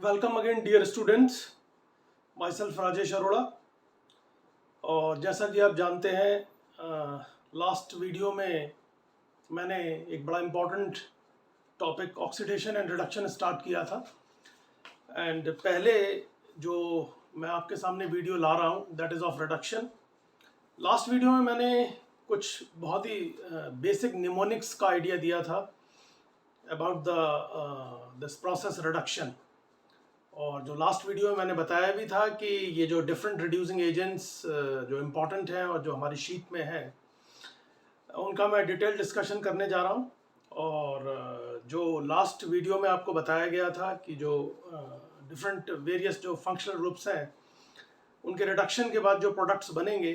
Welcome again dear students, myself Rajesh Arora. और जैसा कि आप जानते हैं, लास्ट वीडियो में मैंने एक बड़ा important topic oxidation and reduction start किया था। एंड पहले जो मैं आपके सामने वीडियो ला रहा हूँ that is of reduction. Last video में मैंने कुछ बहुत ही बेसिक निमोनिक्स का आइडिया दिया था अबाउट दिस प्रोसेस रिडक्शन। और जो लास्ट वीडियो में मैंने बताया भी था कि ये जो डिफरेंट रिड्यूसिंग एजेंट्स जो इम्पॉर्टेंट हैं और जो हमारी शीट में है उनका मैं डिटेल डिस्कशन करने जा रहा हूँ। और जो लास्ट वीडियो में आपको बताया गया था कि जो डिफरेंट वेरियस जो फंक्शनल ग्रुप्स हैं उनके रिडक्शन के बाद जो प्रोडक्ट्स बनेंगे,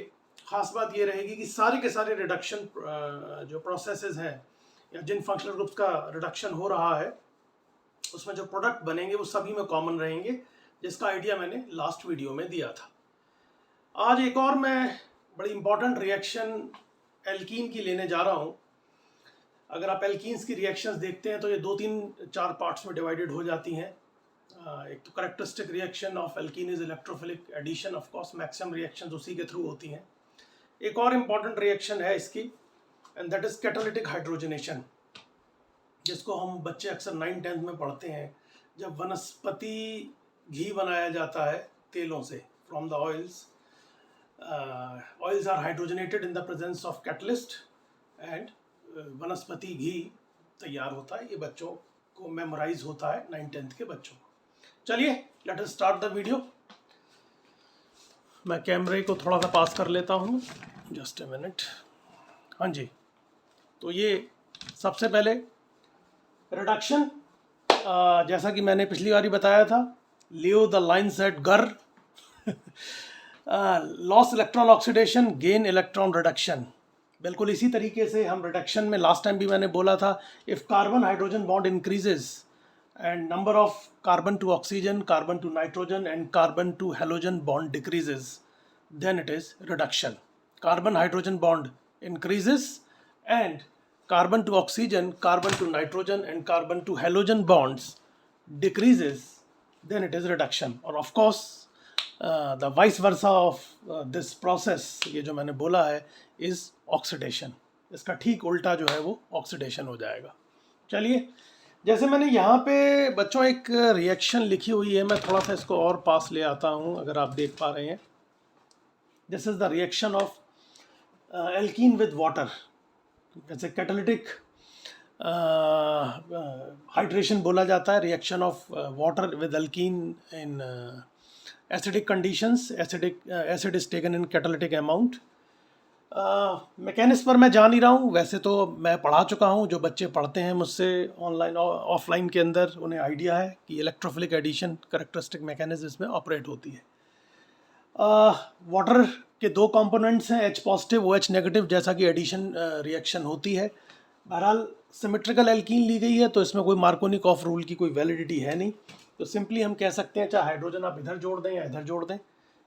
ख़ास बात ये रहेगी कि सारे के सारे रिडक्शन जो प्रोसेसेस हैं या जिन फंक्शनल ग्रुप्स का रिडक्शन हो रहा है उसमें जो प्रोडक्ट बनेंगे वो सभी में कॉमन रहेंगे, जिसका आइडिया मैंने लास्ट वीडियो में दिया था। आज एक और मैं बड़ी इंपॉर्टेंट रिएक्शन एल्कीन की लेने जा रहा हूँ। अगर आप एल्कीन्स की रिएक्शंस देखते हैं तो ये 2-3-4 पार्ट्स में डिवाइडेड हो जाती हैं। एक तो characteristic reaction of alkene is electrophilic addition, of course maximum reactions उसी के थ्रू होती हैं। एक और इम्पॉर्टेंट रिएक्शन है इसकी and that is catalytic hydrogenation, जिसको हम बच्चे अक्सर 9-10 में पढ़ते हैं। जब वनस्पति घी बनाया जाता है तेलों से from the oils are hydrogenated in the presence of catalyst and वनस्पति घी तैयार होता है। ये बच्चों को मेमोराइज होता है 9-10 के बच्चों को। चलिए let us start the video. मैं कैमरे को थोड़ा सा पास कर लेता हूँ, जस्ट ए मिनट। हाँ जी, तो ये सबसे पहले रिडक्शन, जैसा कि मैंने पिछली बार ही बताया था, लियो द लाइन सेट गर loss electron oxidation gain electron reduction. बिल्कुल इसी तरीके से हम रिडक्शन में लास्ट टाइम भी मैंने बोला था, if carbon hydrogen bond increases and number of carbon to oxygen, carbon to nitrogen and carbon to halogen bond decreases, then it is reduction. Carbon hydrogen bond increases and carbon to oxygen, carbon to nitrogen and carbon to halogen bonds decreases, then it is reduction. और of course the vice versa of this process, ये जो मैंने बोला है, is oxidation। इसका ठीक उल्टा जो है वो ऑक्सीडेशन हो जाएगा। चलिए, जैसे मैंने यहाँ पे बच्चों एक रिएक्शन लिखी हुई है, मैं थोड़ा सा इसको और पास ले आता हूँ, अगर आप देख पा रहे हैं। This is the reaction of alkene with water. जैसे कैटालिटिक हाइड्रेशन बोला जाता है, reaction of water with alkene in acidic conditions. Acid is taken in catalytic amount. Mechanics पर मैं जा नहीं रहा हूँ, वैसे तो मैं पढ़ा चुका हूँ। जो बच्चे पढ़ते हैं मुझसे ऑनलाइन और ऑफलाइन के अंदर, उन्हें आइडिया है कि इलेक्ट्रोफिलिक एडिशन कैरेक्टरिस्टिक मैकेनिज्म इसमें ऑपरेट होती है। वाटर के दो कंपोनेंट्स हैं, H पॉजिटिव OH नेगेटिव, जैसा कि एडिशन रिएक्शन होती है। बहरहाल सिमेट्रिकल एल्कीन ली गई है तो इसमें कोई मार्कोनिकॉफ रूल की कोई वैलिडिटी है नहीं। तो सिंपली हम कह सकते हैं चाहे हाइड्रोजन आप इधर जोड़ दें या इधर जोड़ दें,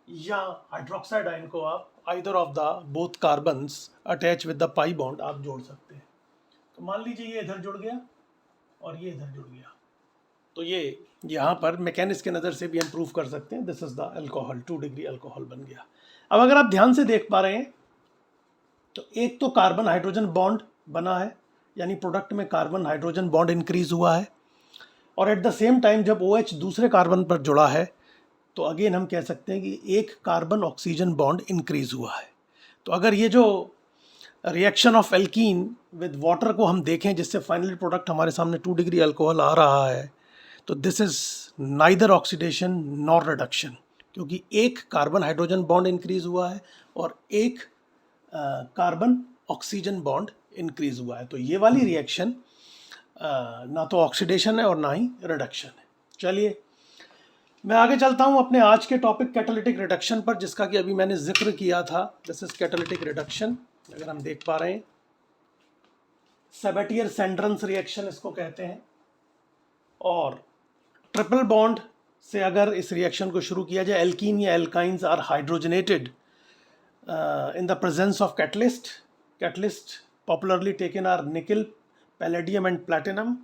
या हाइड्रोक्साइड आयन को आप either of the both carbons attach with the pi bond आप जोड़ सकते हैं। तो मान लीजिए ये इधर जुड़ गया और ये इधर जुड़ गया, तो ये यहाँ पर मैकेनिक्स के नज़र से भी हम प्रूव कर सकते हैं this is the alcohol, 2 degree alcohol बन गया। अब अगर आप ध्यान से देख पा रहे हैं तो एक तो कार्बन हाइड्रोजन बॉन्ड बना है, यानी प्रोडक्ट में कार्बन हाइड्रोजन बॉन्ड इंक्रीज हुआ है, और एट द सेम टाइम जब OH दूसरे कार्बन पर जुड़ा है तो अगेन हम कह सकते हैं कि एक कार्बन ऑक्सीजन बॉन्ड इंक्रीज हुआ है। तो अगर ये जो reaction of alkene with water को हम देखें, जिससे फाइनली प्रोडक्ट हमारे सामने 2 डिग्री अल्कोहल आ रहा है, तो this is neither oxidation nor reduction, क्योंकि एक कार्बन हाइड्रोजन बॉन्ड इंक्रीज हुआ है और एक कार्बन ऑक्सीजन बॉन्ड इंक्रीज हुआ है। तो ये वाली रिएक्शन ना तो ऑक्सीडेशन है और ना ही रिडक्शन है। चलिए मैं आगे चलता हूँ अपने आज के टॉपिक कैटालिटिक रिडक्शन पर, जिसका कि अभी मैंने जिक्र किया था। This is catalytic reduction. अगर हम देख पा रहे हैं, सेबेटियर-सेंड्रन्स रिएक्शन इसको कहते हैं। और ट्रिपल बॉन्ड से अगर इस रिएक्शन को शुरू किया जाए, एल्कीन या alkynes are hydrogenated in the presence of catalyst. Catalyst popularly taken are nickel, palladium and platinum.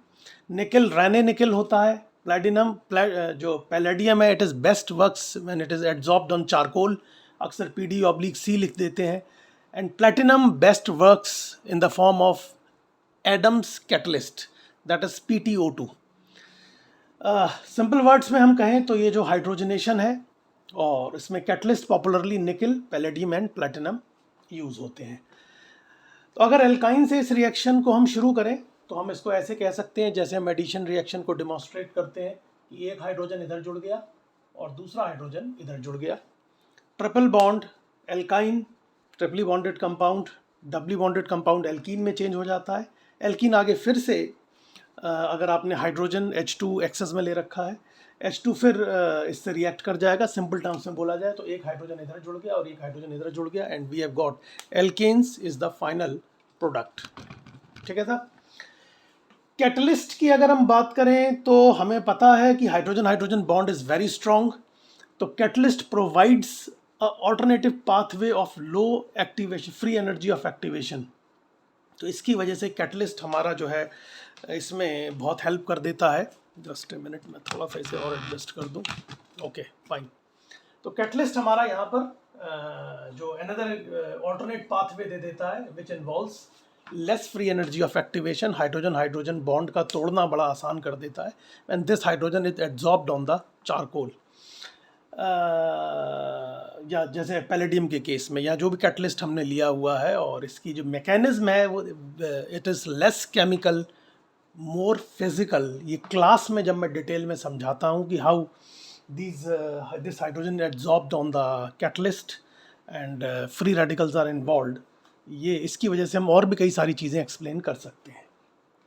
Nickel Raney nickel होता है, प्लैटिनम जो पैलेडियम है, it is best works when it is adsorbed on charcoal, अक्सर PD/C लिख देते हैं. And platinum best works in the form of Adams catalyst, that is PTO2. Simple words में हम कहें तो ये जो हाइड्रोजनेशन है और इसमें कैटलिस्ट पॉपुलरली निकल, पैलेडियम एंड प्लैटिनम यूज़ होते हैं. तो अगर एल्काइन से इस रिएक्शन को हम शुरू करें तो हम इसको ऐसे कह सकते हैं जैसे हम एडिशन रिएक्शन को डिमॉन्स्ट्रेट करते हैं कि एक हाइड्रोजन इधर जुड़ गया और दूसरा हाइड्रोजन इधर जुड़ गया. Triple bond alkyne, triply bonded compound, doubly bonded compound alkene में चेंज हो जाता है. एल्कीन आगे फिर से अगर आपने हाइड्रोजन H2 एक्सेस में ले रखा है, H2 फिर इससे रिएक्ट कर जाएगा. सिंपल टर्म्स में बोला जाए तो एक हाइड्रोजन इधर जुड़ गया और एक हाइड्रोजन इधर जुड़ गया and we have got alkanes is the final product. ठीक है सर. कैटलिस्ट की अगर हम बात करें तो हमें पता है कि hydrogen hydrogen bond is very strong. तो catalyst provides alternative pathway of low activation, free energy of activation. तो इसकी वजह से कैटलिस्ट हमारा जो है इसमें बहुत हेल्प कर देता है. जस्ट ए मिनट, मैं थोड़ा सा इसे और एडजस्ट कर दूं. Okay fine. तो कैटलिस्ट हमारा यहाँ पर जो अनदर ऑल्टरनेट पाथवे दे देता है which involves less free energy of activation. Hydrogen hydrogen bond का तोड़ना बड़ा आसान कर देता है and this hydrogen is adsorbed on the charcoal. या जैसे पैलेडियम के केस में या जो भी कैटलिस्ट हमने लिया हुआ है, और इसकी जो मैकेनिज्म है वो it is less chemical, more physical. ये क्लास में जब मैं डिटेल में समझाता हूँ कि how this hydrogen adsorbed on the catalyst and free radicals are involved, ये इसकी वजह से हम और भी कई सारी चीज़ें एक्सप्लेन कर सकते हैं.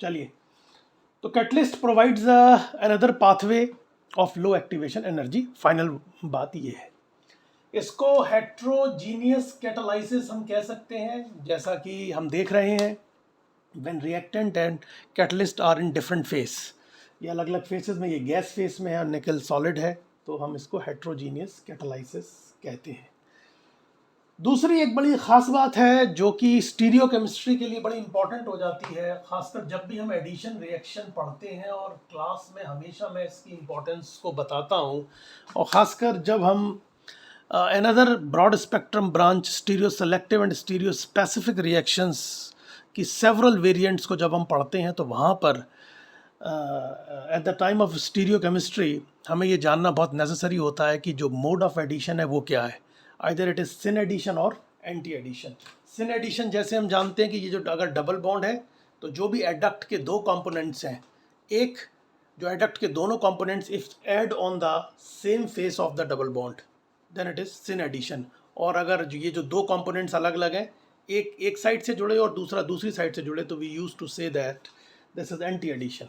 चलिए, तो catalyst provides another pathway of low activation energy. Final बात ये है. इसको हेट्रोजीनियस कैटालाइसिस हम कह सकते हैं, जैसा कि हम देख रहे हैं when reactant and catalyst are in different phase. ये अलग अलग फेसेस में, ये गैस फेस में है और निकल सॉलिड है, तो हम इसको हेट्रोजीनियस कैटालाइसिस कहते हैं. दूसरी एक बड़ी ख़ास बात है जो कि स्टीरियो केमिस्ट्री के लिए बड़ी इंपॉर्टेंट हो जाती है, ख़ासकर जब भी हम एडिशन रिएक्शन पढ़ते हैं, और क्लास में हमेशा मैं इसकी इम्पोर्टेंस को बताता हूँ. और ख़ासकर जब हम another broad spectrum branch stereo selective and stereo specific reactions की सेवरल वेरिएंट्स को जब हम पढ़ते हैं, तो वहाँ पर at the time of stereo chemistry हमें ये जानना बहुत नेसेसरी होता है कि जो मोड ऑफ एडिशन है वो क्या है. Either it is syn addition और एंटी एडिशन. सिन एडिशन जैसे हम जानते हैं कि ये जो अगर डबल बॉन्ड है तो जो भी एडक्ट के दो कंपोनेंट्स हैं, एक जो एडक्ट के दोनों components if add on the same face of the double bond then it is syn addition. और अगर ये जो दो कंपोनेंट्स अलग अलग हैं, एक साइड से जुड़े और दूसरा दूसरी साइड से जुड़े, तो we use to say that this is anti addition.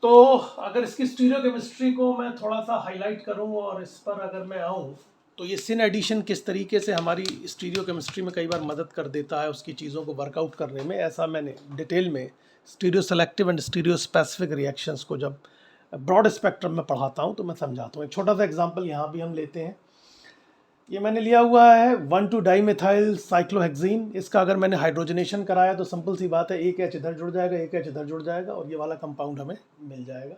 तो अगर इसकी स्टीरियो केमिस्ट्री को मैं थोड़ा सा हाईलाइट करूं और इस पर अगर मैं आऊं, तो ये सिन एडिशन किस तरीके से हमारी स्टीरियो केमिस्ट्री में कई बार मदद कर देता है उसकी चीज़ों को वर्कआउट करने में, ऐसा मैंने डिटेल में stereo selective and stereo specific reactions को जब ब्रॉड स्पेक्ट्रम में पढ़ाता हूँ तो मैं समझाता हूँ. एक छोटा सा एग्जांपल यहाँ भी हम लेते हैं. ये मैंने लिया हुआ है 1,2-डाईमिथाइल साइक्लोहेक्सीन. इसका अगर मैंने हाइड्रोजनेशन कराया तो सिंपल सी बात है, एक H इधर जुड़ जाएगा, एक H इधर जुड़ जाएगा और ये वाला कंपाउंड हमें मिल जाएगा.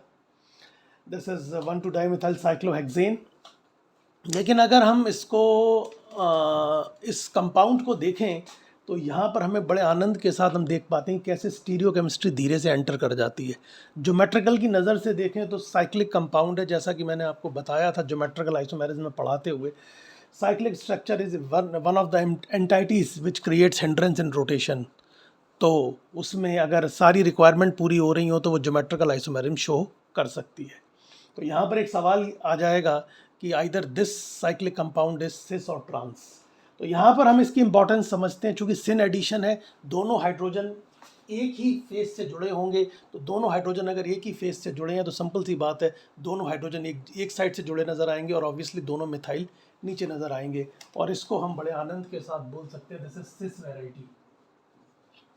दिस इज़ 1,2-डाईमिथाइल साइक्लोहेक्सेन. लेकिन अगर हम इसको इस कंपाउंड को देखें तो यहाँ पर हमें बड़े आनंद के साथ हम देख पाते हैं कैसे स्टीरियो केमिस्ट्री धीरे से एंटर कर जाती है. ज्योमेट्रिकल की नज़र से देखें तो साइक्लिक कंपाउंड है, जैसा कि मैंने आपको बताया था ज्योमेट्रिकल आइसोमेरिज्म में पढ़ाते हुए. Cyclic structure is one of the entities which creates hindrance in rotation. तो उसमें अगर सारी रिक्वायरमेंट पूरी हो रही हो तो वो ज्योमेट्रिकल आइसोमेरिज्म शो कर सकती है. तो यहाँ पर एक सवाल आ जाएगा कि either this cyclic compound is सिस और ट्रांस. तो यहाँ पर हम इसकी इंपॉर्टेंस समझते हैं, चूँकि सिन एडिशन है, दोनों हाइड्रोजन एक ही फेस से जुड़े होंगे. तो दोनों हाइड्रोजन अगर एक ही फेस से जुड़े हैं तो सिंपल सी बात है दोनों हाइड्रोजन एक साइड से जुड़े नज़र आएंगे और ऑब्वियसली दोनों मिथाइल नीचे नज़र आएंगे. और इसको हम बड़े आनंद के साथ बोल सकते हैं दिस इज सिस वैरायटी.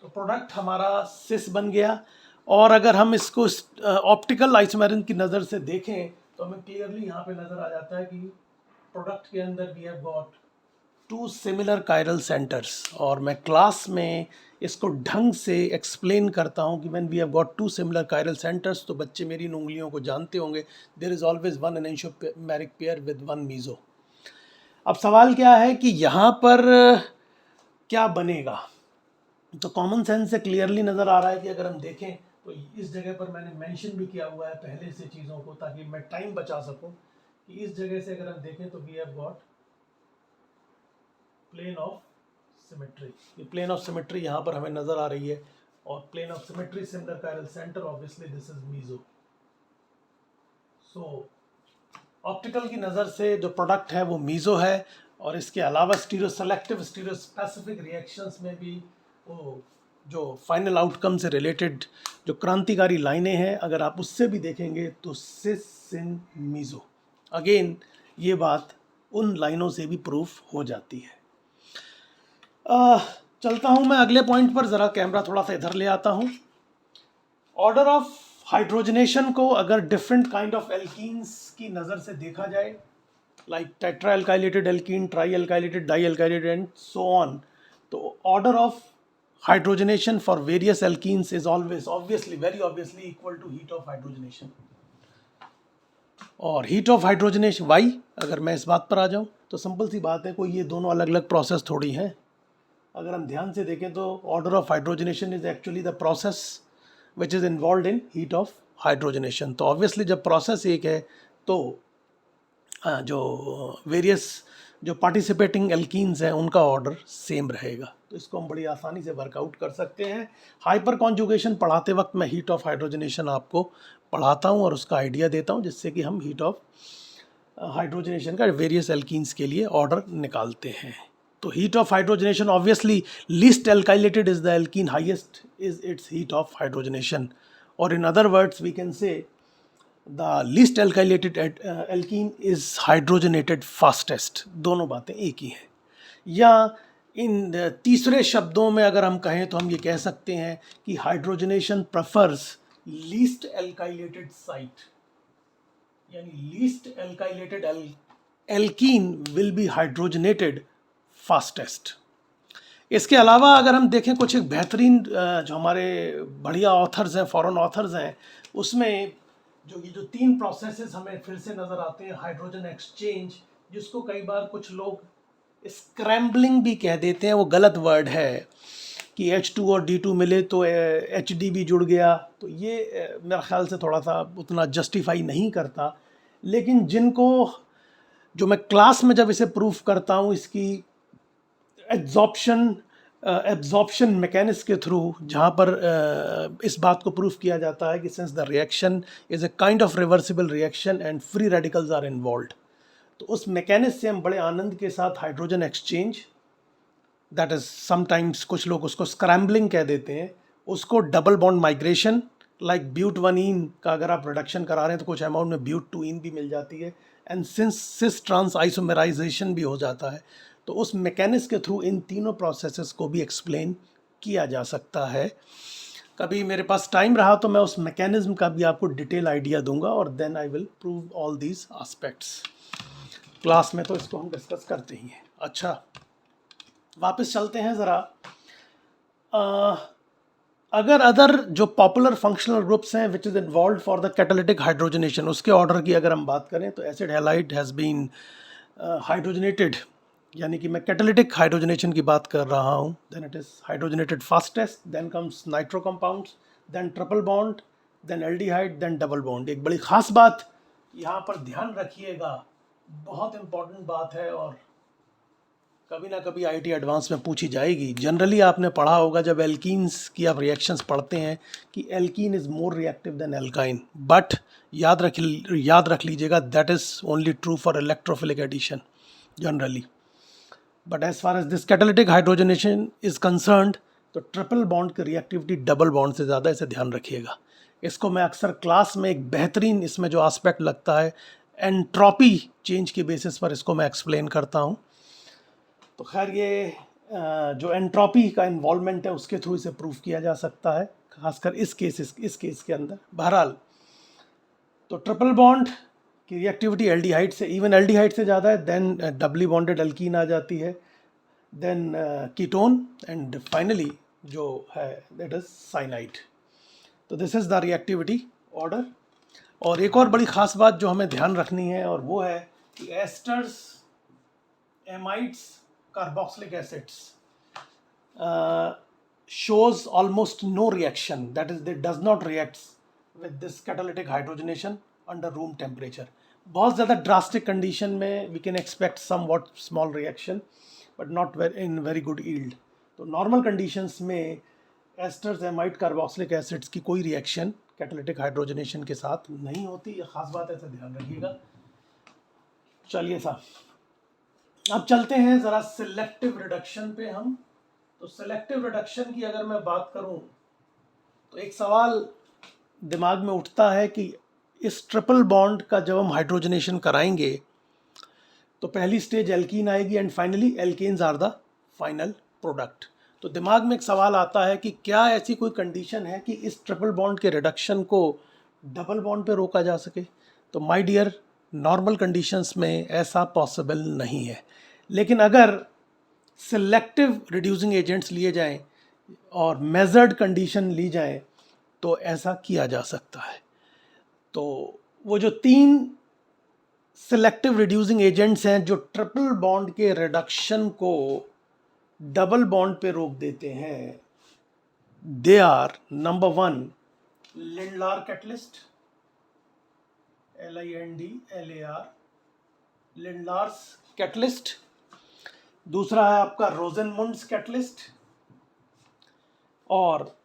तो प्रोडक्ट हमारा सिस बन गया. और अगर हम इसको ऑप्टिकल आइसोमेरिज्म की नज़र से देखें तो हमें क्लियरली यहाँ पे नज़र आ जाता है कि प्रोडक्ट के अंदर we have got two similar chiral centres, और मैं क्लास में इसको ढंग से एक्सप्लेन करता हूँ कि when we have got two similar chiral centres, तो बच्चे मेरी इन उंगलियों को जानते होंगे, there is always one enantiomeric pair with one meso. अब सवाल क्या है कि यहाँ पर क्या बनेगा, तो कॉमन सेंस से क्लियरली नज़र आ रहा है कि अगर हम देखें तो इस जगह पर मैंने मेंशन भी किया हुआ है पहले से चीज़ों को, ताकि मैं टाइम बचा सकूं, कि इस जगह से अगर हम देखें तो we have got plane of symmetry. ये प्लेन ऑफ सिमेट्री यहाँ पर हमें नज़र आ रही है, और plane of symmetry similar chiral centre, obviously this is meso. So optical की नज़र से जो प्रोडक्ट है वो मीजो है, और इसके अलावा stereo selective stereo specific reactions में भी वो जो फाइनल आउटकम से रिलेटेड जो क्रांतिकारी लाइनें हैं, अगर आप उससे भी देखेंगे तो सिस सिन मीजो, अगेन ये बात उन लाइनों से भी प्रूफ हो जाती है। चलता हूँ मैं अगले पॉइंट पर, ज़रा कैमरा थोड़ा सा इधर ले आता हूँ। ऑर्डर ऑफ हाइड्रोजनेशन को अगर डिफरेंट काइंड ऑफ एल्कीन्स की नज़र से देखा जाए, like tetra alkylated alkene, tri alkylated, di alkylated and so on, तो order of hydrogenation for various alkenes is always obviously very obviously equal to heat of hydrogenation. और heat of hydrogenation why, अगर मैं इस बात पर आ जाऊँ तो simple सी बात है, कोई ये दोनों अलग अलग प्रोसेस थोड़ी हैं। अगर हम ध्यान से देखें तो order of hydrogenation is actually the process which is involve in heat of hydrogenation. तो ऑब्वियसली जब प्रोसेस एक है तो जो वेरियस जो पार्टिसिपेटिंग एल्कीन्स हैं उनका ऑर्डर सेम रहेगा। तो इसको हम बड़ी आसानी से वर्कआउट कर सकते हैं। हाइपर कॉन्जुगेशन पढ़ाते वक्त मैं हीट ऑफ हाइड्रोजनेशन आपको पढ़ाता हूँ और उसका आइडिया देता हूँ, जिससे कि हम हीट ऑफ हाइड्रोजनेशन का वेरियस एल्कीन्स के लिए ऑर्डर निकालते हैं। तो heat of hydrogenation obviously least alkylated is the alkene, highest is its heat of hydrogenation, और in other words we can say the least alkylated alkene is hydrogenated fastest. दोनों बातें एक ही हैं। या इन तीसरे शब्दों में अगर हम कहें तो हम ये कह सकते हैं कि hydrogenation prefers least alkylated site, यानी least alkylated alkene will be hydrogenated fastest. इसके अलावा अगर हम देखें कुछ एक बेहतरीन जो हमारे बढ़िया ऑथर्स हैं, फॉरेन ऑथर्स हैं, उसमें जो ये जो तीन प्रोसेसेस हमें फिर से नज़र आते हैं, हाइड्रोजन एक्सचेंज, जिसको कई बार कुछ लोग स्क्रैम्बलिंग भी कह देते हैं, वो गलत वर्ड है कि H2 और D2 मिले तो HD भी जुड़ गया, तो ये मेरे ख्याल से थोड़ा सा उतना जस्टिफाई नहीं करता। लेकिन जिनको जो मैं क्लास में जब इसे प्रूफ करता हूँ इसकी एब्जॉर्प्शन मैकेनिक्स के थ्रू, जहाँ पर इस बात को प्रूफ किया जाता है कि since the reaction is a kind of reversible reaction and free radicals are involved, तो उस मैकेनिक्स से हम बड़े आनंद के साथ hydrogen exchange, that is sometimes कुछ लोग उसको स्क्रैम्बलिंग कह देते हैं, उसको double bond migration, like but 1ईन का अगर आप रिडक्शन करा रहे हैं तो कुछ अमाउंट में ब्यूट 2ईन भी मिल जाती है, एंड सिस ट्रांस आइसोमेराइजेशन भी हो जाता है। तो उस मैकेनिक्स के थ्रू इन तीनों प्रोसेसेस को भी एक्सप्लेन किया जा सकता है। कभी मेरे पास टाइम रहा तो मैं उस मैकेनिज्म का भी आपको डिटेल आइडिया दूंगा, और then I will prove all these aspects. Class में तो इसको हम डिस्कस करते ही हैं। अच्छा, वापस चलते हैं ज़रा। अगर अदर जो पॉपुलर फंक्शनल ग्रुप्स हैं which is involve for the catalytic hydrogenation, उसके ऑर्डर की अगर हम बात करें तो acid halide has been hydrogenated, यानी कि मैं कैटालिटिक हाइड्रोजनेशन की बात कर रहा हूँ, then it is hydrogenated fastest, then comes nitro compounds, then triple bond, then aldehyde, then double bond. एक बड़ी ख़ास बात यहाँ पर ध्यान रखिएगा, बहुत इंपॉर्टेंट बात है और कभी ना कभी आईटी एडवांस में पूछी जाएगी। जनरली आपने पढ़ा होगा जब एल्कीन्स की आप रिएक्शंस पढ़ते हैं कि alkene is more reactive than alkyne, but याद रख लीजिएगा that is only true for electrophilic addition generally. But as far as this catalytic hydrogenation is concerned, तो ट्रिपल बॉन्ड की रिएक्टिविटी डबल बॉन्ड से ज़्यादा, इसे ध्यान रखिएगा। इसको मैं अक्सर क्लास में एक बेहतरीन इसमें जो आस्पेक्ट लगता है एंट्रोपी चेंज के बेसिस पर इसको मैं एक्सप्लेन करता हूँ। तो खैर ये जो एंट्रोपी का इन्वॉल्वमेंट है उसके थ्रू इसे प्रूफ किया जा सकता है, खासकर इस केस के अंदर। बहरहाल तो ट्रिपल बॉन्ड की रिएक्टिविटी एल्डिहाइड से, इवन एल्डिहाइड से ज़्यादा है, देन डबली बॉन्डेड एल्कीन आ जाती है, देन कीटोन एंड फाइनली जो है दैट इज साइनाइड। तो this is the reactivity order. और एक और बड़ी ख़ास बात जो हमें ध्यान रखनी है और वो है कि asters, amides, carboxylic acids shows almost no reaction, that is they does not reacts with this catalytic hydrogenation under room temperature. बहुत ज़्यादा ड्रास्टिक कंडीशन में we can expect some what small reaction but not in very good yield. तो normal conditions में esters, amide, carboxylic acids की कोई reaction catalytic hydrogenation के साथ नहीं होती। ये खास बात है, ऐसे ध्यान रखिएगा। चलिए साहब, अब चलते हैं ज़रा सिलेक्टिव रिडक्शन पे हम। तो सिलेक्टिव रिडक्शन की अगर मैं बात करूं तो एक सवाल दिमाग में उठता है कि इस ट्रिपल बॉन्ड का जब हम हाइड्रोजनेशन कराएंगे तो पहली स्टेज एल्कीन आएगी and finally alkanes are the final product. तो दिमाग में एक सवाल आता है कि क्या ऐसी कोई कंडीशन है कि इस ट्रिपल बॉन्ड के रिडक्शन को डबल बॉन्ड पे रोका जा सके? तो माय डियर, नॉर्मल कंडीशंस में ऐसा पॉसिबल नहीं है। लेकिन अगर सिलेक्टिव रिड्यूसिंग एजेंट्स लिए जाएं और मेजर्ड कंडीशन ली जाए तो ऐसा किया जा सकता है। तो वो जो 3 सिलेक्टिव रिड्यूसिंग एजेंट्स हैं जो ट्रिपल बॉन्ड के रिडक्शन को डबल बॉन्ड पे रोक देते हैं, they are number 1 Lindlar catalyst, LINDLAR, Lindlar's catalyst. दूसरा है आपका रोजेनमुंड्स कैटलिस्ट, और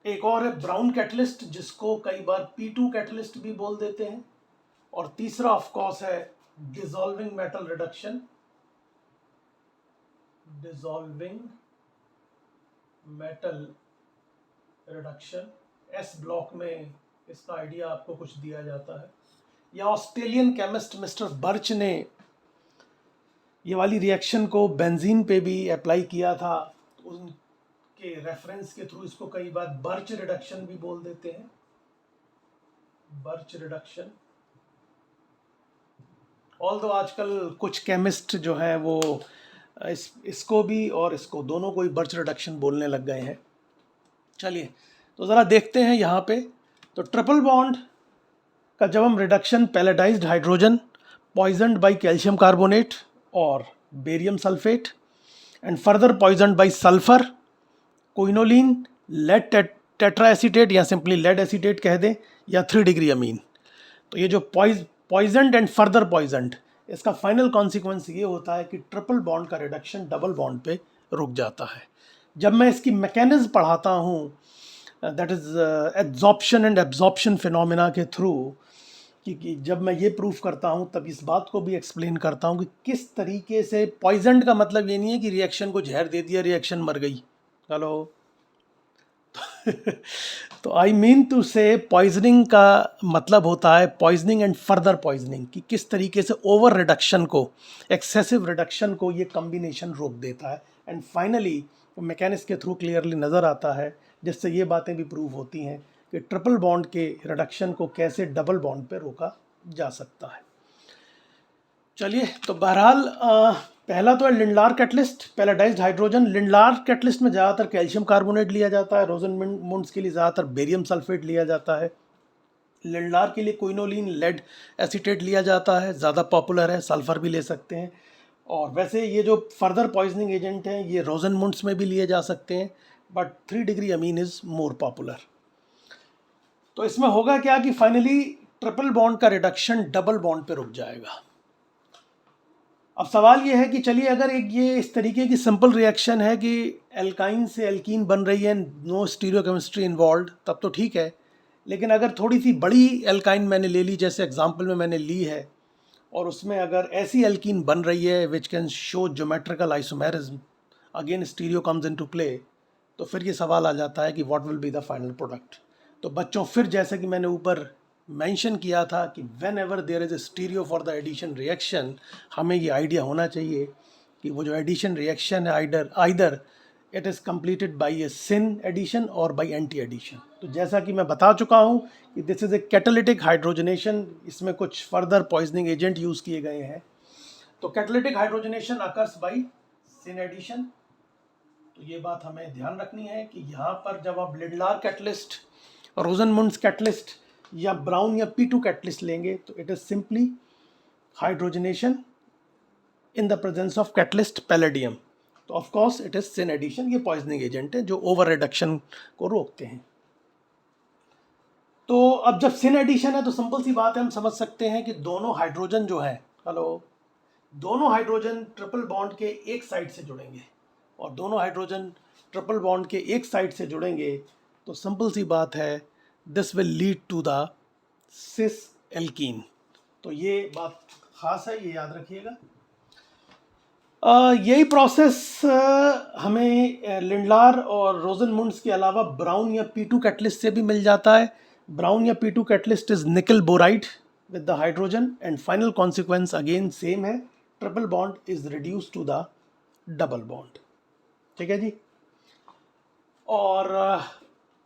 एक और है ब्राउन कैटलिस्ट जिसको कई बार P2 कैटलिस्ट भी बोल देते हैं। और तीसरा ऑफ कोर्स है dissolving metal reduction, dissolving metal reduction. S block में इसका आइडिया आपको कुछ दिया जाता है। या ऑस्ट्रेलियन केमिस्ट मिस्टर बर्च ने ये वाली रिएक्शन को बेंजीन पे भी अप्लाई किया था। उनके रेफरेंस के थ्रू इसको कई बार बर्च रिडक्शन भी बोल देते हैं, बर्च रिडक्शन। ऑल्दो आजकल कुछ केमिस्ट जो हैं वो इसको भी और इसको दोनों को ही बर्च रिडक्शन बोलने लग गए हैं। चलिए तो ज़रा देखते हैं यहाँ पे। तो ट्रिपल बॉन्ड का जब हम reduction palladized hydrogen poisoned by calcium carbonate और barium sulphate and further poisoned by sulphur, quinoline, lead tetra acetate या सिंपली लेड एसीटेट कह दें, या 3 डिग्री अमीन। तो ये जो पॉइजनड एंड फर्दर पॉइजनड, इसका फाइनल कॉन्सिक्वेंस ये होता है कि ट्रिपल बॉन्ड का रिडक्शन डबल बॉन्ड पे रुक जाता है। जब मैं इसकी मैकेनिज्म पढ़ाता हूँ, that is absorption and absorption phenomena के थ्रू, कि जब मैं ये प्रूफ करता हूँ तब इस बात को भी एक्सप्लेन करता हूँ कि किस तरीके से पॉइजनड का मतलब ये नहीं है कि रिएक्शन को जहर दे दिया, रिएक्शन मर गई। हेलो तो आई मीन टू से पॉइजनिंग का मतलब होता है पॉइजनिंग एंड फर्दर पॉइजनिंग, कि किस तरीके से ओवर रिडक्शन को, एक्सेसिव रिडक्शन को ये कॉम्बिनेशन रोक देता है। एंड फाइनली मैकेनिक्स के थ्रू क्लियरली नज़र आता है, जिससे ये बातें भी प्रूव होती हैं कि ट्रिपल बॉन्ड के रिडक्शन को कैसे डबल बॉन्ड पे रोका जा सकता है। चलिए तो बहरहाल पहला तो है Lindlar catalyst, palladized hydrogen. Lindlar catalyst में ज़्यादातर कैल्शियम कार्बोनेट लिया जाता है, रोजेनमुंड्स के लिए ज़्यादातर बेरियम सल्फेट लिया जाता है। लिंडलार के लिए क्विनोलिन, लेड एसीटेट लिया जाता है, ज़्यादा पॉपुलर है, सल्फर भी ले सकते हैं। और वैसे ये जो फर्दर पॉइजनिंग एजेंट हैं ये रोजेनमुंड्स में भी लिए जा सकते हैं, but 3 degree Amin is more popular. तो इसमें होगा क्या कि फाइनली ट्रिपल बॉन्ड का रिडक्शन डबल बॉन्ड पे रुक जाएगा। अब सवाल ये है कि चलिए अगर एक ये इस तरीके की सिंपल रिएक्शन है कि एल्काइन से एल्कीन बन रही है, नो स्टीरियोकेमिस्ट्री इन्वॉल्व, तब तो ठीक है। लेकिन अगर थोड़ी सी बड़ी एल्काइन मैंने ले ली, जैसे एग्जांपल में मैंने ली है, और उसमें अगर ऐसी एल्कीन बन रही है which can show geometrical isomerism, again stereo comes into play, तो फिर ये सवाल आ जाता है कि what will be the final product. तो बच्चों, फिर जैसे कि मैंने ऊपर मेंशन किया था कि whenever there is a stereo for the addition reaction, हमें ये आइडिया होना चाहिए कि वो जो एडिशन रिएक्शन है either it is completed by a syn addition और बाय एंटी एडिशन। तो जैसा कि मैं बता चुका हूँ कि this is a catalytic hydrogenation, इसमें कुछ फर्दर पॉइजनिंग एजेंट यूज़ किए गए हैं। तो catalytic hydrogenation occurs by syn addition. तो ये बात हमें ध्यान रखनी है कि यहाँ पर जब आप लिंडलार कैटलिस्ट, रोजनमुंड्स कैटलिस्ट या ब्राउन या P2 कैटलिस्ट लेंगे तो it is simply hydrogenation in the presence of catalyst palladium. तो of course it is syn addition. ये पॉइजनिंग एजेंट है जो ओवर रिडक्शन को रोकते हैं। तो अब जब सिन एडिशन है तो सिंपल सी बात है, हम समझ सकते हैं कि दोनों हाइड्रोजन जो है, दोनों हाइड्रोजन ट्रिपल बॉन्ड के एक साइड से जुड़ेंगे, और दोनों हाइड्रोजन ट्रिपल बॉन्ड के एक साइड से जुड़ेंगे तो सिंपल सी बात है, this will lead to the cis alkene. तो ये बात खास है, ये याद रखिएगा। यही प्रोसेस हमें लिंडलार और रोजनमुंड्स के अलावा ब्राउन या P2 कैटलिस्ट से भी मिल जाता है। ब्राउन या P2 कैटलिस्ट इज निकल boride with the hydrogen and final consequence again same है, triple bond is reduced to the double bond। ठीक है जी। और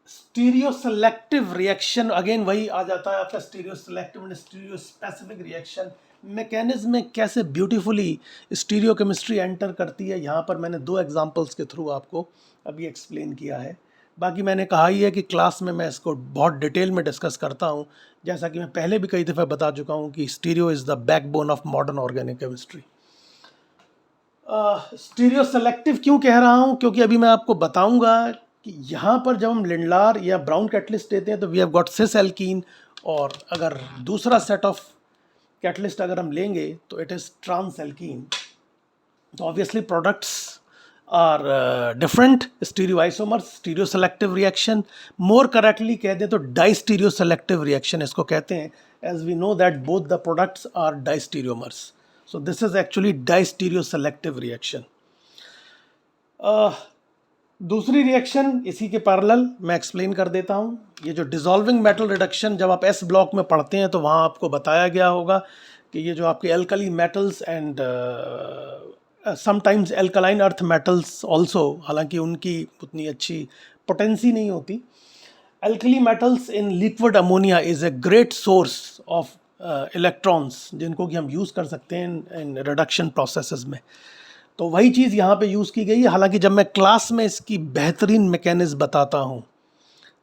स्टीरियो सेलेक्टिव रिएक्शन अगेन वही आ जाता है आपका, stereo selective and stereo specific reaction mechanism में कैसे ब्यूटीफुली स्टीरियो केमिस्ट्री एंटर करती है। यहाँ पर मैंने 2 एग्जांपल्स के थ्रू आपको अभी एक्सप्लेन किया है। बाकी मैंने कहा ही है कि क्लास में मैं इसको बहुत डिटेल में डिस्कस करता हूँ, जैसा कि मैं पहले भी कई दफ़ा बता चुका हूँ कि stereo is the backbone of modern organic chemistry. Stereo selective क्यों कह रहा हूँ, क्योंकि अभी मैं आपको बताऊँगा कि यहाँ पर जब हम लिंडलार या ब्राउन कैटलिस्ट देते हैं तो we have got cis alkene, और अगर दूसरा सेट ऑफ कैटलिस्ट अगर हम लेंगे तो इट इज़ ट्रांस एल्कीन। तो obviously products are different stereoisomers, stereoselective reaction, more correctly कह दें तो distereoselective reaction इसको कहते हैं, as we know that both the products are distereomers, so this is actually distereoselective reaction। दूसरी रिएक्शन इसी के पैरेलल मैं एक्सप्लेन कर देता हूँ। ये जो डिसॉल्विंग मेटल रिडक्शन जब आप एस ब्लॉक में पढ़ते हैं तो वहाँ आपको बताया गया होगा कि ये जो आपके alkali metals and sometimes alkaline earth metals also, हालांकि उनकी उतनी अच्छी पोटेंसी नहीं होती, alkali metals in liquid ammonia is a great source of electrons जिनको कि हम यूज़ कर सकते हैं इन रिडक्शन प्रोसेसेस में। तो वही चीज़ यहाँ पे यूज़ की गई है। हालांकि जब मैं क्लास में इसकी बेहतरीन मैकेनिज्म बताता हूँ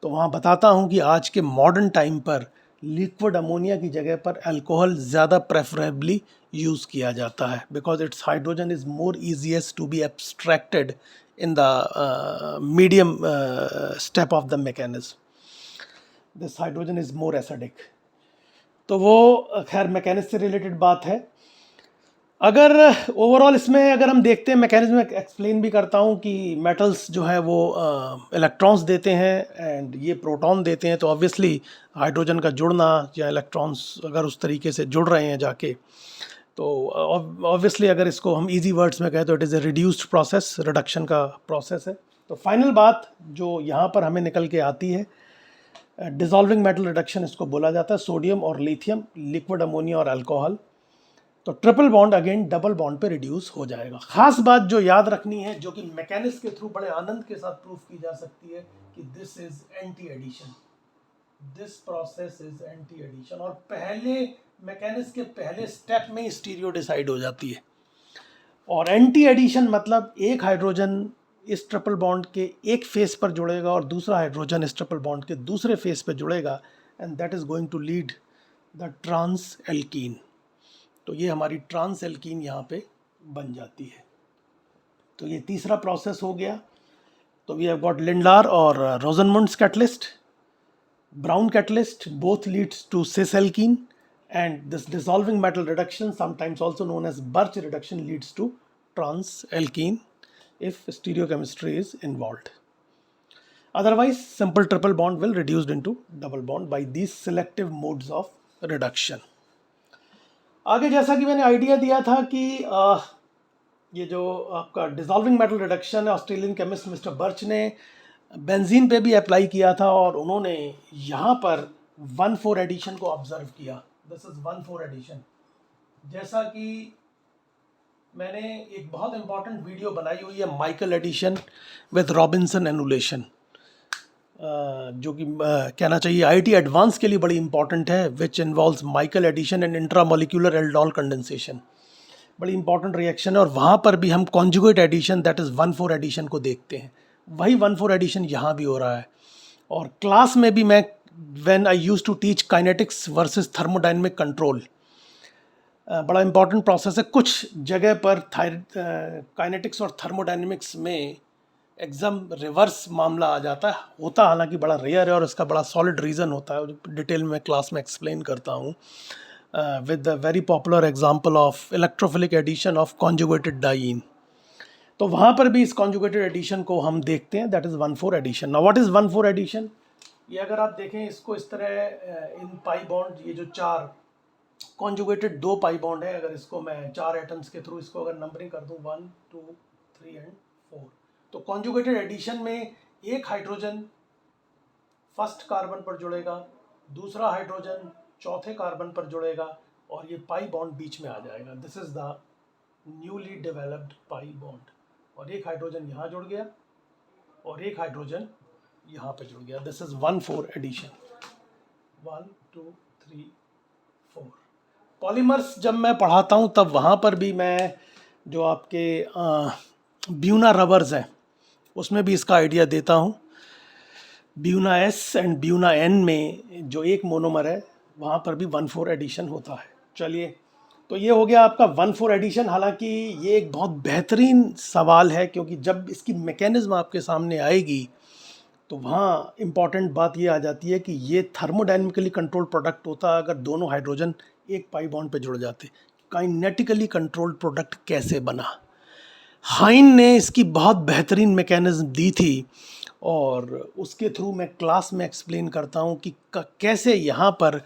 तो वहाँ बताता हूँ कि आज के मॉडर्न टाइम पर लिक्विड अमोनिया की जगह पर अल्कोहल ज़्यादा प्रेफरेबली यूज़ किया जाता है, because it's hydrogen is more easiest to be abstracted in the medium step of the mechanism. This hydrogen is more acidic. तो वो खैर मैकेनिज्म से रिलेटेड बात है। अगर ओवरऑल इसमें अगर हम देखते हैं, मैकेनिज्म में एक्सप्लेन भी करता हूँ कि मेटल्स जो है वो इलेक्ट्रॉन्स देते हैं एंड ये प्रोटॉन देते हैं। तो ऑब्वियसली हाइड्रोजन का जुड़ना या इलेक्ट्रॉन्स अगर उस तरीके से जुड़ रहे हैं जाके, तो ऑब्वियसली अगर इसको हम इजी वर्ड्स में कहें तो it is a reduced process, reduction का प्रोसेस है। तो फाइनल बात जो यहाँ पर हमें निकल के आती है, डिसॉल्विंग मेटल रिडक्शन इसको बोला जाता है, सोडियम और लिथियम, लिक्विड अमोनिया और अल्कोहल। तो triple bond again double bond पे रिड्यूस हो जाएगा। खास बात जो याद रखनी है, जो कि मैकेनिज्म के थ्रू बड़े आनंद के साथ प्रूफ की जा सकती है कि this is anti addition, this process is anti addition. और पहले मैकेनिज्म के पहले स्टेप में ही स्टीरियो डिसाइड हो जाती है। और एंटी एडिशन मतलब एक हाइड्रोजन इस ट्रिपल बॉन्ड के एक फेस पर जुड़ेगा और दूसरा हाइड्रोजन इस ट्रिपल बॉन्ड के दूसरे फेस पर जुड़ेगा, and that is going to lead the trans alkene. तो ये हमारी ट्रांस एल्कीन यहाँ पे बन जाती है। तो ये तीसरा प्रोसेस हो गया। तो वी हैव गॉट लिंडलार और Rosenmund's catalyst, Brown catalyst, both leads to cis alkene, and this dissolving metal reduction, sometimes also known as Birch reduction, leads to trans alkene if stereochemistry is involved. Otherwise, simple triple bond will reduced into double bond by these selective modes of reduction. आगे जैसा कि मैंने idea दिया था कि ये जो आपका डिसॉल्विंग मेटल रिडक्शन है, ऑस्ट्रेलियन केमिस्ट मिस्टर बर्च ने बेंजीन पे भी अप्लाई किया था और उन्होंने यहाँ पर 1,4 एडिशन को ऑब्जर्व किया। This is 1,4 addition. जैसा कि मैंने एक बहुत इंपॉर्टेंट वीडियो बनाई हुई है, Michael addition with Robinson annulation, जो कि कहना चाहिए आईआईटी एडवांस के लिए बड़ी इंपॉर्टेंट है, which involves Michael addition and intramolecular aldol condensation. बड़ी इंपॉर्टेंट रिएक्शन है, और वहाँ पर भी हम conjugate addition that is 1,4 addition को देखते हैं। वही 1,4 एडिशन यहाँ भी हो रहा है। और क्लास में भी मैं when I used to teach kinetics versus thermodynamic control, बड़ा इंपॉर्टेंट प्रोसेस है। कुछ जगह पर काइनेटिक्स और थर्मोडायनेमिक्स में एग्जाम रिवर्स मामला आ जाता है, होता हालांकि बड़ा रेयर है, और इसका बड़ा सॉलिड रीज़न होता है, डिटेल में क्लास में एक्सप्लेन करता हूँ with the very popular example of electrophilic addition of conjugated diene. तो वहाँ पर भी इस कॉन्जुगेटेड एडिशन को हम देखते हैं, that is 1,4 addition. Now what is 1,4 addition? ये अगर आप देखें इसको इस तरह, इन पाई बॉन्ड, ये जो 4 कॉन्जुगेटेड 2 पाई बॉन्ड है, अगर इसको मैं 4 एटम्स के थ्रू इसको अगर नंबरिंग कर दूं 1, 2, 3 एंड 4, तो कॉन्जुगेटेड एडिशन में एक हाइड्रोजन फर्स्ट कार्बन पर जुड़ेगा, दूसरा हाइड्रोजन चौथे कार्बन पर जुड़ेगा, और ये पाई बॉन्ड बीच में आ जाएगा। This is the newly developed pi bond. और एक हाइड्रोजन यहाँ जुड़ गया और एक हाइड्रोजन यहाँ पे जुड़ गया। This is 1,4 addition. 1, 2, 3, 4। पॉलीमर्स जब मैं पढ़ाता हूँ तब वहाँ पर भी मैं जो आपके ब्यूना रबर्स हैं उसमें भी इसका आइडिया देता हूँ। ब्यूना एस एंड ब्यूना एन में जो एक मोनोमर है वहाँ पर भी 1,4 एडिशन होता है। चलिए, तो ये हो गया आपका 1,4 एडिशन। हालांकि ये एक बहुत बेहतरीन सवाल है, क्योंकि जब इसकी मैकेनिज्म आपके सामने आएगी तो वहाँ इम्पॉर्टेंट बात ये आ जाती है कि ये थर्मोडायनेमिकली कंट्रोल्ड प्रोडक्ट होता है अगर दोनों हाइड्रोजन एक पाई बॉन्ड पे जुड़ जाते। काइनेटिकली कंट्रोल्ड प्रोडक्ट कैसे बना? हाइन ने इसकी बहुत बेहतरीन मैकेनिज्म दी थी, और उसके थ्रू मैं क्लास में एक्सप्लेन करता हूँ कि कैसे यहाँ पर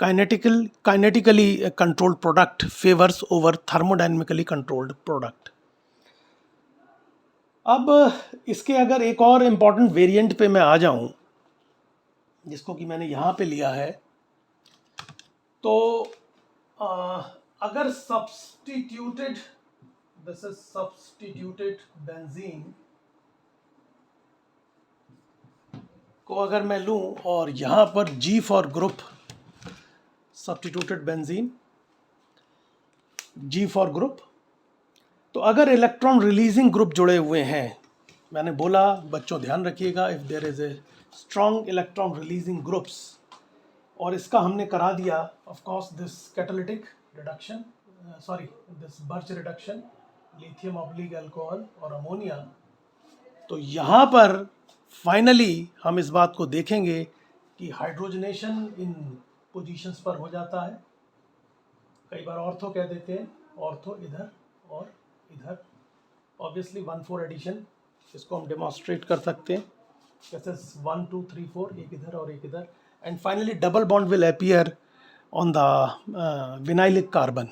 kinetically controlled product favours over thermodynamically controlled product. अब इसके अगर एक और इम्पॉर्टेंट वेरिएंट पे मैं आ जाऊं, जिसको कि मैंने यहाँ पे लिया है, तो अगर substituted, this is substituted benzene को अगर मैं लूं और यहाँ पर G for group, substituted benzene, G for group, तो अगर इलेक्ट्रॉन रिलीजिंग ग्रुप जुड़े हुए हैं, मैंने बोला बच्चों ध्यान रखिएगा, if there is a strong electron releasing groups, और इसका हमने करा दिया of course this catalytic reduction, this Birch reduction, lithium ऑब्लिक अल्कोहल और अमोनिया, तो यहाँ पर फाइनली हम इस बात को देखेंगे कि हाइड्रोजनेशन इन पोजीशंस पर हो जाता है। कई बार ऑर्थो कह देते हैं, ऑर्थो इधर और इधर। ऑब्वियसली 1,4 एडिशन, इसको हम डेमोन्स्ट्रेट कर सकते हैं, जैसे 1, 2, 3, 4, एक इधर और एक इधर, and finally double bond will appear on the vinylic carbon.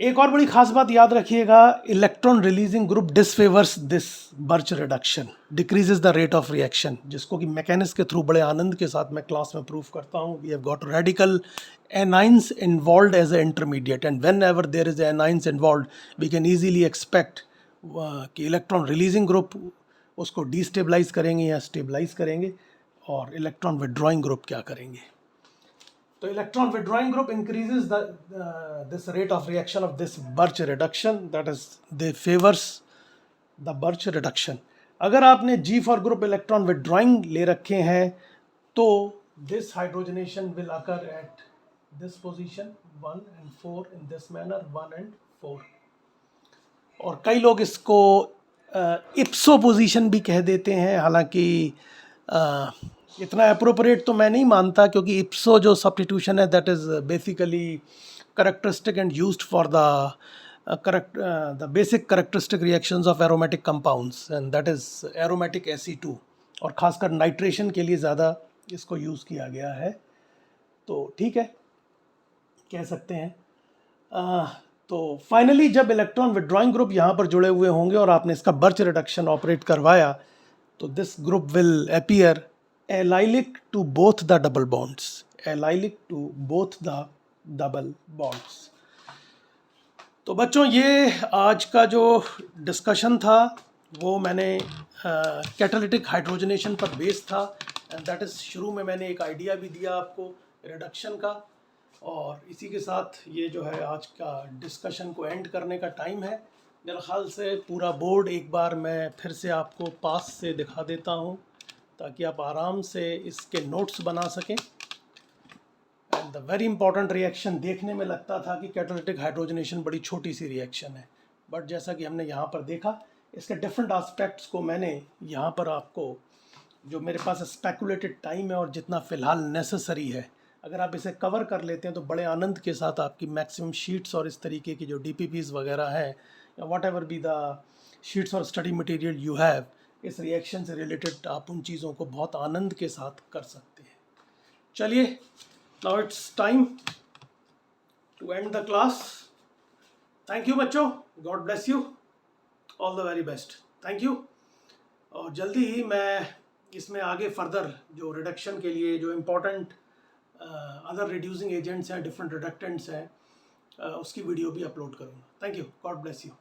एक और बड़ी खास बात याद रखिएगा, electron releasing group disfavours this Birch reduction, decreases the rate of reaction, जिसको कि मैकेनिक्स के थ्रू बड़े आनंद के साथ मैं क्लास में प्रूफ करता हूँ। We have got radical anions involved as a intermediate, and whenever there is anions involved we can easily expect कि इलेक्ट्रॉन रिलीजिंग ग्रुप उसको डिस्टेबलाइज करेंगे या स्टेबलाइज करेंगे, और इलेक्ट्रॉन विड्रॉइंग ग्रुप क्या करेंगे। तो electron withdrawing group increases this rate of reaction of this Birch reduction, that is they favours the birch reduction. अगर आपने G for group electron withdrawing ले रखे हैं तो this hydrogenation will occur at this position 1 and 4 in this manner, 1 and 4। और कई लोग इसको इप्सो पोजीशन भी कह देते हैं, हालांकि इतना अप्रोप्रिएट तो मैं नहीं मानता, क्योंकि इप्सो जो सब्स्टिट्यूशन है that is basically characteristic and used for the basic characteristic reactions of aromatic compounds, and that is aromatic Fe2, और खासकर नाइट्रेशन के लिए ज़्यादा इसको यूज़ किया गया है। तो ठीक है, कह सकते हैं। तो फाइनली जब इलेक्ट्रॉन विड्रॉइंग ग्रुप यहाँ पर जुड़े हुए होंगे और आपने इसका बर्च रिडक्शन ऑपरेट करवाया, तो this group will appear allylic to both the double bonds, allylic to both the double bonds. तो बच्चों, ये आज का जो डिस्कशन था वो मैंने कैटालिटिक हाइड्रोजनेशन पर बेस्ड था, एंड दैट इज़, शुरू में मैंने एक आइडिया भी दिया आपको रिडक्शन का, और इसी के साथ ये जो है आज का डिस्कशन को एंड करने का टाइम है। मेरे ख़्याल से पूरा बोर्ड एक बार मैं फिर से आपको पास से दिखा देता हूँ ताकि आप आराम से इसके नोट्स बना सकें। And the very important reaction, देखने में लगता था कि कैटालिटिक हाइड्रोजनेशन बड़ी छोटी सी रिएक्शन है, बट जैसा कि हमने यहाँ पर देखा, इसके डिफरेंट एस्पेक्ट्स को मैंने यहाँ पर आपको, जो मेरे पास स्पेकुलेटेड टाइम है और जितना फ़िलहाल नेसेसरी है, अगर आप इसे कवर कर लेते हैं तो बड़े आनंद के साथ आपकी मैक्सिमम शीट्स और इस तरीके की जो DPPs वगैरह हैं या what ever be the sheets और स्टडी मटेरियल यू हैव, इस रिएक्शन से रिलेटेड आप उन चीज़ों को बहुत आनंद के साथ कर सकते हैं। चलिए, now it's time to end the class. Thank you बच्चों, God bless you, all the very best, thank you. और जल्दी ही मैं इसमें आगे फर्दर जो रिडक्शन के लिए जो इम्पोर्टेंट अदर रिड्यूसिंग एजेंट्स हैं, डिफरेंट रिडक्टेंट्स हैं, उसकी वीडियो भी अपलोड करूँगा। Thank you, God bless you.